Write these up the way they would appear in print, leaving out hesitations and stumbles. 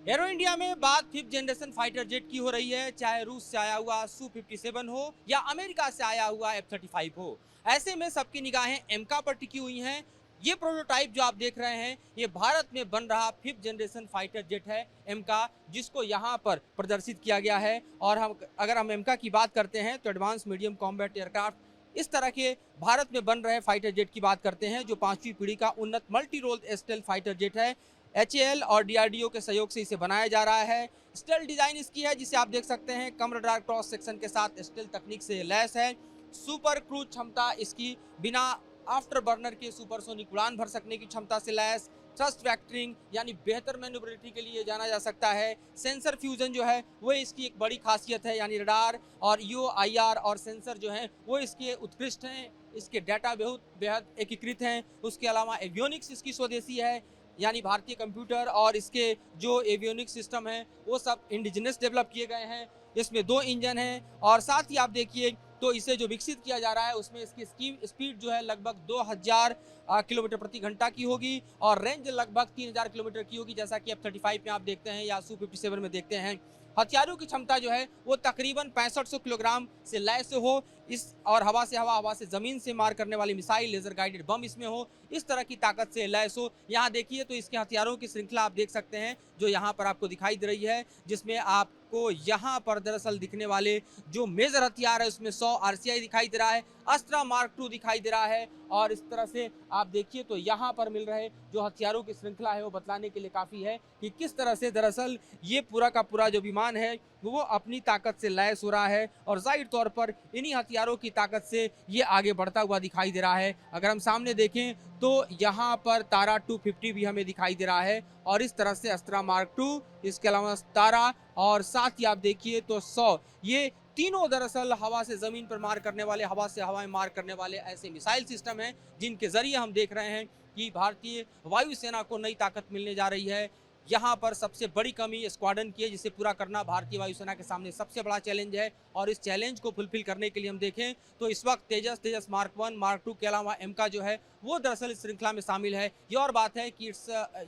Arrow India में बात 5th generation fighter jet की हो रही है, चाहे रूस से आया हुआ Su-57 हो या अमेरिका से आया हुआ F-35 हो। ऐसे में सबकी निगाहें एमका पर टिकी हुई हैं। ये प्रोटोटाइप जो आप देख रहे हैं, ये भारत में बन रहा 5th जनरेशन फाइटर जेट है एमका, जिसको यहाँ पर प्रदर्शित किया गया है। और अगर हम एमका की बात करते हैं तो एडवांस मीडियम कॉम्बैट एयरक्राफ्ट, इस तरह के भारत में बन रहे फाइटर जेट की बात करते हैं, जो 5वीं पीढ़ी का उन्नत multi role stealth fighter jet है। HAL और DRDO के सहयोग से इसे बनाया जा रहा है। स्टेल्थ डिजाइन इसकी है, जिसे आप देख सकते हैं कम रडार क्रॉस सेक्शन के साथ स्टेल्थ तकनीक से लैस है। सुपर क्रूज क्षमता इसकी, बिना आफ्टर बर्नर के सुपरसोनिक उड़ान भर सकने की क्षमता से लैस। थ्रस्ट वैक्टरिंग यानी बेहतर मैन्युवरेबिलिटी के लिए जाना जा सकता है। सेंसर फ्यूजन जो है वो इसकी एक बड़ी खासियत है, यानी रडार और UIR और सेंसर जो हैं वो इसके उत्कृष्ट हैं। इसके डाटा बेहद एकीकृत हैं। उसके अलावा एवियोनिक्स इसकी स्वदेशी है, यानी भारतीय कंप्यूटर और इसके जो एवियोनिक्स सिस्टम है वो सब इंडिजिनस डेवलप किए गए हैं। इसमें 2 इंजन हैं और साथ ही आप देखिए तो इसे जो विकसित किया जा रहा है उसमें इसकी स्पीड जो है लगभग 2000 किलोमीटर प्रति घंटा की होगी और रेंज लगभग 3000 किलोमीटर की होगी, जैसा कि F-35 में आप देखते हैं या Su-57 में देखते हैं। हथियारों की क्षमता जो है वो तकरीबन 6500 किलोग्राम से लैस हो, इस और हवा से जमीन से मार करने वाली मिसाइल, लेजर गाइडेड बम इसमें हो, इस तरह की ताकत से लैस हो। यहाँ देखिए तो इसके हथियारों की श्रृंखला आप देख सकते हैं जो यहाँ पर आपको दिखाई दे रही है, जिसमें आपको यहाँ पर दरअसल दिखने वाले जो मेजर हथियार है उसमें 100 RCI दिखाई दे रहा है, अस्त्रा मार्क 2 दिखाई दे रहा है। और इस तरह से आप देखिए तो यहाँ पर मिल रहे जो हथियारों की श्रृंखला है वो बतलाने के लिए काफ़ी है कि किस तरह से दरअसल ये पूरा का पूरा जो विमान है वो अपनी ताकत से लैस हो रहा है और जाहिर तौर पर इन्हीं हथियारों की ताकत से ये आगे बढ़ता हुआ दिखाई दे रहा है। अगर हम सामने देखें तो यहाँ पर तारा 250 भी हमें दिखाई दे रहा है और इस तरह से अस्त्रा मार्क 2, इसके अलावा तारा और साथ ही आप देखिए तो 100, ये तीनों दरअसल हवा से जमीन पर मार करने वाले, हवा से हवा में मार करने वाले ऐसे मिसाइल सिस्टम हैं जिनके जरिए हम देख रहे हैं कि भारतीय वायुसेना को नई ताकत मिलने जा रही है। यहाँ पर सबसे बड़ी कमी स्क्वाड्रन की है, जिसे पूरा करना भारतीय वायुसेना के सामने सबसे बड़ा चैलेंज है। और इस चैलेंज को फुलफिल करने के लिए हम देखें तो इस वक्त तेजस मार्क 1, मार्क 2 के अलावा एमका जो है वो दरअसल इस श्रृंखला में शामिल है। ये और बात है कि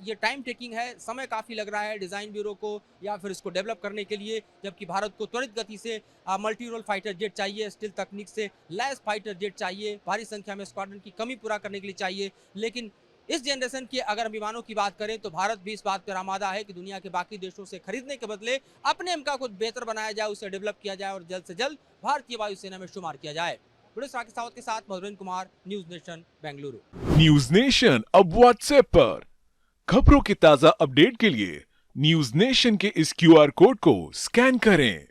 ये टाइम टेकिंग है, समय काफ़ी लग रहा है डिज़ाइन ब्यूरो को या फिर इसको डेवलप करने के लिए, जबकि भारत को त्वरित गति से मल्टी रोल फाइटर जेट चाहिए, स्टील तकनीक से लैस फाइटर जेट चाहिए, भारी संख्या में स्क्वाड्रन की कमी पूरा करने के लिए चाहिए। लेकिन इस जनरेशन के अगर विमानों की बात करें तो भारत भी इस बात पर आमादा है कि दुनिया के बाकी देशों से खरीदने के बदले अपने एमका को बेहतर बनाया जाए, उसे डेवलप किया जाए और जल्द से जल्द भारतीय वायुसेना में शुमार किया जाए। पुलिस राकेश सावत के साथ Madhurendra Kumar, news nation, Bengaluru. News nation अब व्हाट्सएप पर खबरों के ताजा अपडेट के लिए न्यूज नेशन के इस QR कोड को स्कैन करें।